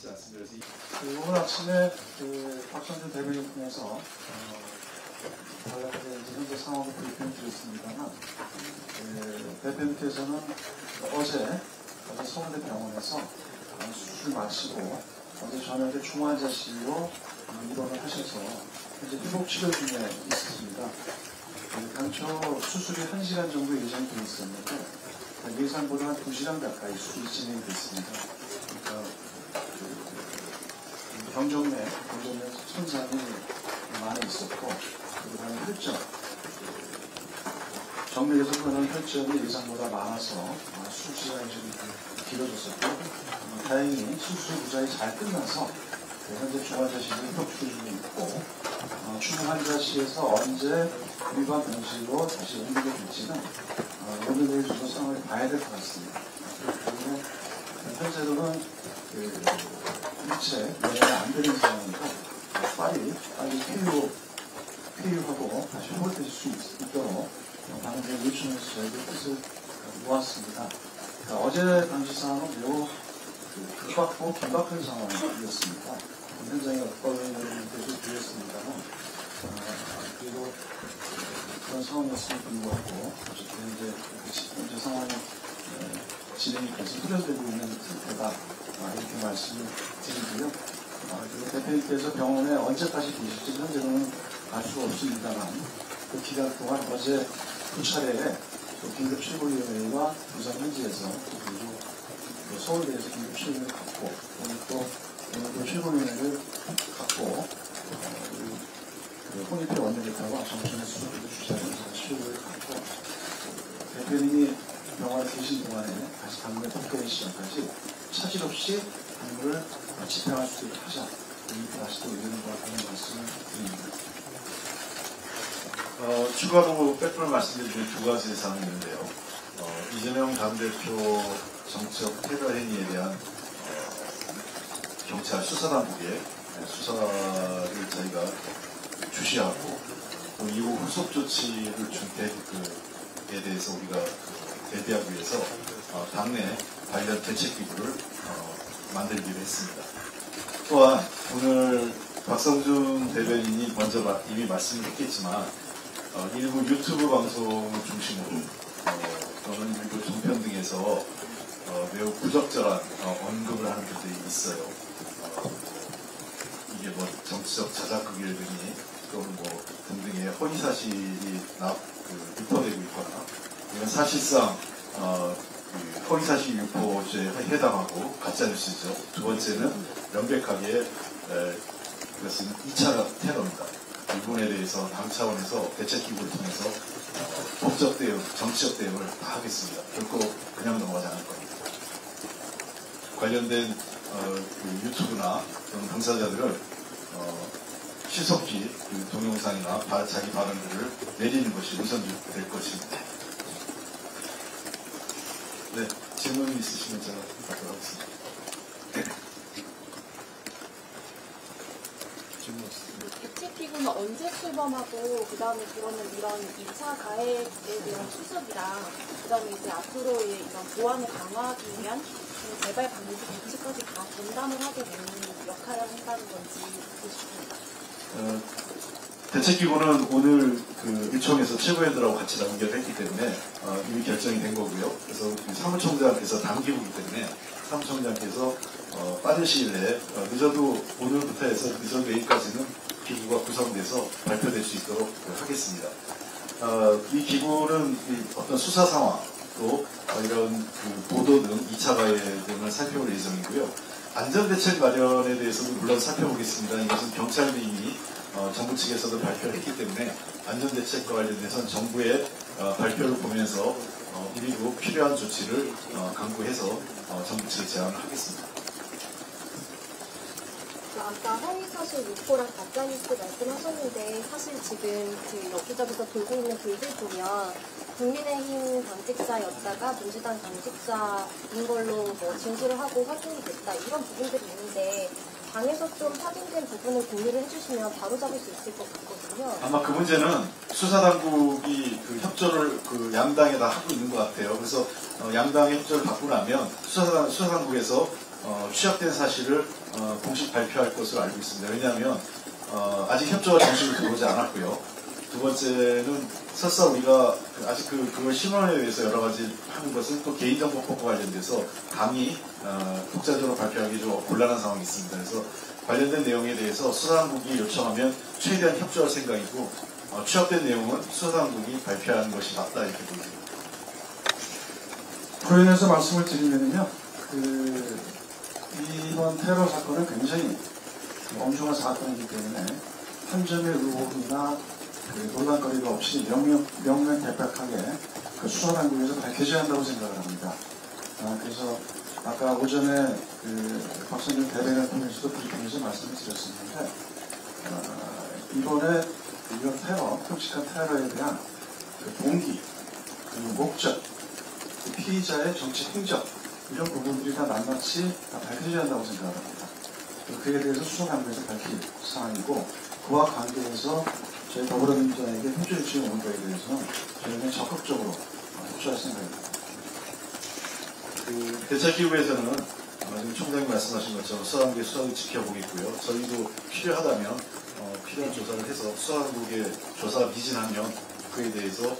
있지 않습니다. 오늘 아침에 박성준 대변인 통해서 현재 상황을 브리핑 드렸습니다만 대표님께서는 어제 서울대 병원에서 수술 마치고 어제 저녁에 중환자실로 입원을 하셔서 현재 회복 치료 중에 있습니다. 당초 수술이 1시간 정도 예정이 되어 있었는데 예상보다 한 2시간 가까이 수술이 진행됐습니다. 그러니까 병정내 손상이 많이 있었고 그다음에 혈전 정맥에서 보는 혈전이 예상보다 많아서 수술 시간이 좀 길어졌었고 다행히 수술 무사히 잘 끝나서 현재 중환자실에 회복 중에 있고 중환자실에서 언제 일반 병실로 다시 옮기게 될지는 오늘 내일 주소 상황을 봐야 될 것 같습니다. 그리고 현재로는 일체 연애가 안 되는 상황이고 빨리 폐유하고 다시 회복될 수 있도록 방금 요청해서 저희들 뜻을 모았습니다. 그러니까 어제 당시 상황은 매우 급박하고 긴박한 상황이었습니다. 현장에 어떤 것을 드렸습니다만 그리고 그런 상황이었음을 불구하고 어쨌든 현재 상황이 진행이 계속 후련되고 있는 상태다 이렇게 말씀을 드리고요. 그리고 대표님께서 병원에 언제까지 계실지 현재는 알 수가 없습니다만 그 기간 동안 어제 두 차례에 긴급 최고위원회와 부산 현지에서 그리고 서울대에서 긴급 최고위원회를 갖고 오늘도 최고위원회를 갖고 홍익표 원내대표와 정청래 수석부도 주재하면서 최고위원회를 갖고 대표님이 병원에 계신 동안에 다시 당무에 복귀하는 시간까지 차질 없이 당무를 집행할 수 있도록 하자. 이렇게 다시 또 의원과 하는 말씀을 드립니다. 추가로 빼돌 말씀드리면 두 가지 사항이 있는데요. 이재명 당대표 정치적 테러 행위에 대한 경찰 수사당국의 수사를 저희가 주시하고 또 이후 후속 조치를 준 대에 대해서 우리가 대비하기 위해서 당내 관련 대책기구를 만들기로 했습니다. 또한 오늘 박성준 대변인이 먼저 이미 말씀을 했겠지만 일부 유튜브 방송을 중심으로 또는 일부 종편 등에서 매우 부적절한 언급을 하는 분들이 있어요. 이게 뭐 정치적 자작극이라든지 또는 뭐 등등의 허위사실이 유포되고 있거나 이건 사실상 허위사실 유포죄에 해당하고 가짜뉴스죠. 두 번째는 명백하게 그것은 2차 테러입니다. 이 부분에 대해서 당 차원에서 대책기구를 통해서 법적 대응, 정치적 대응을 다 하겠습니다. 결코 그냥 넘어가지 않을 겁니다. 관련된 유튜브나 그런 당사자들을 신속히 동영상이나 자기 발언들을 내리는 것이 우선될 것입니다. 네, 질문 있으시면 제가 답변 하겠습니다. 질문 없습니다. 대책기구는 언제 출범하고 그 다음에 그러면 이런 2차 가해에 대한 수습이랑 그 다음에 이제 앞으로의 이런 보안을 강화하기 위한 재발 방지 조치까지 다 분담을 하게 되는 역할을 한다는 건지 듣고 싶습니다. 대책기구는 오늘 일청에서 최고위원들하고 같이 연결을 했기 때문에 이미 결정이 된 거고요. 그래서 사무총장께서 당기구이기 때문에 사무총장께서 빠른 시일 내에 늦어도 오늘부터 해서 늦어도 내일까지는 기구가 구성돼서 발표될 수 있도록 하겠습니다. 이 기구는 어떤 수사 상황 또 이런 보도 등 2차 가해 등을 살펴볼 예정이고요. 안전대책 마련에 대해서도 물론 살펴보겠습니다. 이것은 경찰이 이미 정부 측에서도 발표를 했기 때문에 안전대책과 관련해서는 정부의 발표를 보면서 일부 필요한 조치를 강구해서 정부 측에 제안을 하겠습니다. 아까 허위사실 유포랑 가짜뉴스 말씀하셨는데 사실 지금 여기저기서 돌고 있는 글들 보면 국민의힘 당직자였다가 민주당 당직자인 걸로 뭐 진술을 하고 확인이 됐다 이런 부분들이 있는데 당에서 좀 확인된 부분을 공유를 해주시면 바로잡을 수 있을 것 같거든요. 아마 그 문제는 수사당국이 협조를 양당에다 하고 있는 것 같아요. 그래서 양당의 협조를 받고 나면 수사당국에서 취합된 사실을 공식 발표할 것으로 알고 있습니다. 왜냐하면 아직 협조가 정식으로 들어오지 않았고요. 두 번째는 설사 우리가 아직 그걸 신원에 대해서 여러 가지 하는 것은 또 개인정보법과 관련돼서 감히 독자적으로 발표하기 좀 곤란한 상황이 있습니다. 그래서 관련된 내용에 대해서 수사당국이 요청하면 최대한 협조할 생각이고 취합된 내용은 수사당국이 발표하는 것이 맞다 이렇게 보입니다. 그러면서 말씀을 드리면요, 이번 테러 사건은 굉장히 엄중한 사건이기 때문에 한 점의 의혹이나 논란거리가 없이 명명백백하게 수사당국에서 밝혀져야 한다고 생각을 합니다. 그래서 아까 오전에 박성준 대변인을 통해서도 브리핑에서 말씀을 드렸었는데 이번에 이런 테러, 끔찍한 테러에 대한 동기, 목적, 피의자의 정치 행적 이런 부분들이 다 낱낱이 다 밝혀져야 한다고 생각을 합니다. 그에 대해서 수사당국에서 밝힐 사항이고 그와 관계해서 저희 더불어민주당에게 협조해 주시는 원고에 대해서는 저희는 적극적으로 협조할 생각입니다. 대책기구에서는 지금 총장님 말씀하신 것처럼 수사당국의 수사를 지켜보겠고요. 저희도 필요하다면 필요한 조사를 해서 수사당국의 조사가 미진하면 그에 대해서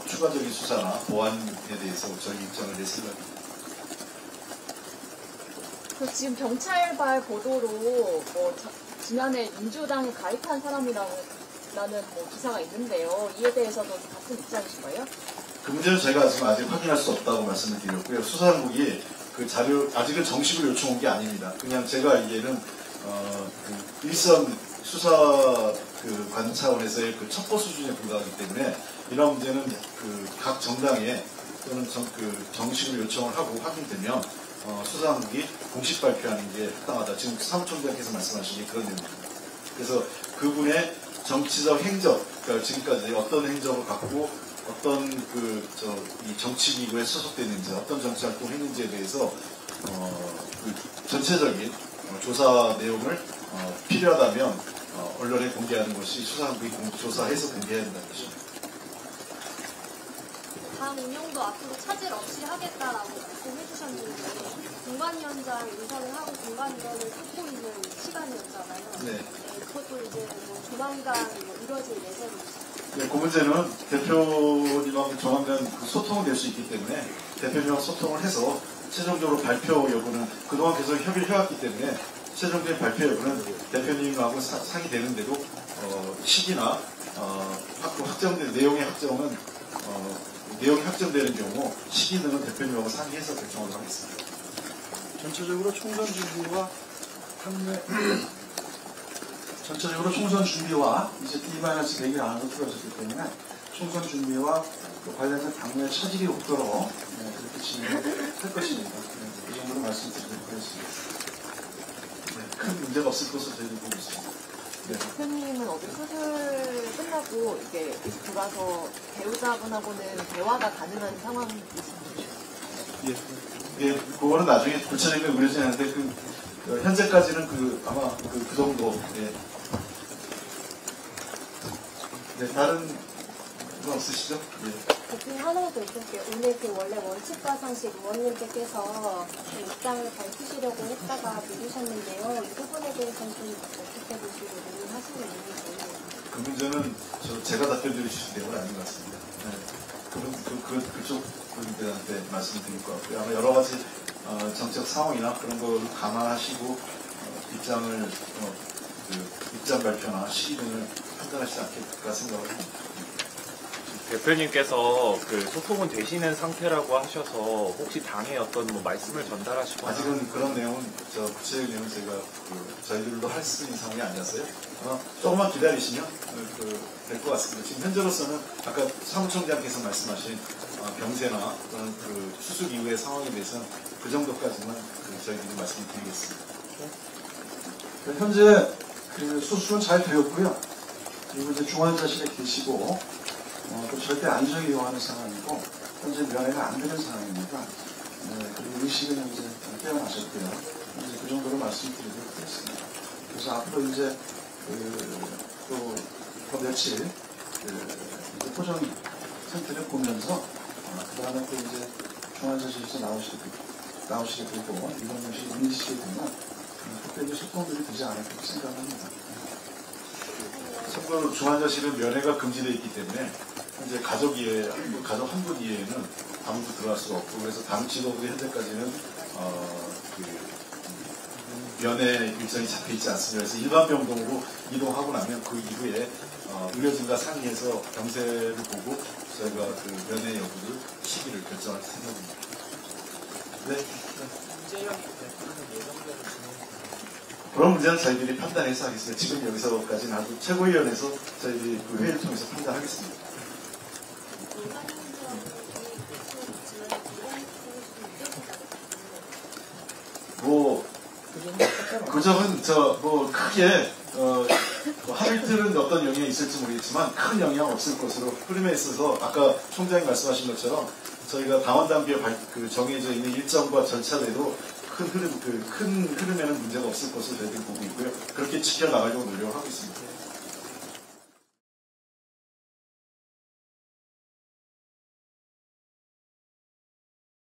추가적인 수사나 보완에 대해서 저희 입장을 낼 생각입니다. 지금 경찰발 보도로 지난해 민주당에 가입한 사람이라는 기사가 있는데요. 이에 대해서도 같은 입장이신가요? 그 문제는 제가 지금 아직 확인할 수 없다고 말씀을 드렸고요. 수사당국이 그 자료 아직은 정식으로 요청한 게 아닙니다. 그냥 제가 알기에는 일선 수사 관 차원에서의 첩보 수준에 불과하기 때문에 이런 문제는 각 정당에 또는 정식으로 요청을 하고 확인되면 수사당국이 공식 발표하는 게 합당하다. 지금 사무총장께서 말씀하신 게 그런 내용입니다. 그래서 그분의 정치적 행적, 그러니까 지금까지 어떤 행적을 갖고 어떤 이 정치기구에 소속됐는지, 어떤 정치활동을 했는지에 대해서 전체적인 조사 내용을 필요하다면 언론에 공개하는 것이 수사당국이 조사해서 공개해야 된다는 것입니다. 당 운영도 앞으로 차질 없이 하겠다라고 말씀해 주셨는데 공관위원장 인선을 하고 공관위원을 뽑고 있는 시간이었잖아요. 네. 그것도 이제 조만간 이루어질 예정이시죠. 네, 그 문제는 대표님하고 조만간 소통이 될 수 있기 때문에 대표님하고 소통을 해서 최종적으로 발표 여부는 그동안 계속 협의를 해왔기 때문에 최종적인 발표 여부는 대표님하고 상의되는 대로 시기나 확정된 내용의 확정은 내용이 확정되는 경우 시기 등은 대표님하고 상의해서 결정을 하겠습니다. 전체적으로 총선 준비와 전체적으로 총선 준비와 이제 D-100일 안으로 들어섰기 때문에 총선 준비와 관련된 당내 차질이 없도록 그렇게 진행할 것입니다. 이 정도로 말씀드리도록 하겠습니다. 네, 큰 문제가 없을 것으로 저희도 보고 있습니다. 네. 대표님은 어제 수술 끝나고 이게 돌아서 배우자분하고는 대화가 가능한 상황이신가요? 예, 그거는 나중에 구체적인 의뢰진 하는데 현재까지는 아마 그 정도. 예. 네, 다른 건 없으시죠? 예. 대표님 하나 더 여쭤볼게요. 오늘 원래 원칙과상식 의원님께서 입장을 밝히시려고 했다가 미루셨는데요. 이 부분에 대해서는 좀 어떻게 보시고 논의하시는 있는지. 그 문제는 제가 답변드릴 수 있는 내용은 아닌 것 같습니다. 네. 그쪽 분들한테 말씀드릴 것 같고요. 아마 여러 가지 정책 상황이나 그런 걸 감안하시고 입장 발표나 시기 등을 판단하시지 않겠까 생각을 합니다. 대표님께서 소통은 되시는 상태라고 하셔서 혹시 당에 어떤 말씀을 전달하시거나 아직은 그런 내용은 구체적인 내용은 제가 저희들도 할 수 있는 상황이 아니었어요. 조금만 기다리시면 될 것 같습니다. 지금 현재로서는 아까 사무총장께서 말씀하신 병세나 그런 수술 이후의 상황에 대해서는 그 정도까지만 저희들이 말씀을 드리겠습니다. 현재 수술은 잘 되었고요. 그리고 이제 중환자실에 계시고 또 절대 안정이 요하는 상황이고 현재 면회가 안 되는 상황입니다. 그리고 의식은 이제 깨어나셨고요. 이제 그 정도로 말씀드리도록 하겠습니다. 그래서 앞으로 이제 더 며칠 포정 상태를 보면서 그 다음에 또 이제 중환자실에서 나오시게 되고 이런 것이 인식이 되면 적극적인 소통들이 되지 않을까 생각합니다. 참고로 중환자실은 면회가 금지되어 있기 때문에 현재 가족 한 분 이외에는 아무도 들어갈 수가 없고, 그래서 당 지도부의 현재까지는 면회 일정이 잡혀 있지 않습니다. 그래서 일반 병동으로 이동하고 나면 그 이후에 의료진과 상의해서 병세를 보고 저희가 그 면회 여부를 시기를 결정할 생각입니다. 네. 그런 문제는 저희들이 판단해서 하겠습니다. 지금 여기서까지는 아주 최고위원회에서 저희들이 그 회의를 통해서 판단하겠습니다. 그 점은 크게 하루 이틀은 어떤 영향이 있을지 모르겠지만 큰 영향 없을 것으로 흐름에 있어서 아까 총장이 말씀하신 것처럼 저희가 당원 단계에 정해져 있는 일정과 절차대로 큰 흐름에는 문제가 없을 것으로 저희들이 보고 있고요. 그렇게 지켜나가려고 노력하고 있습니다.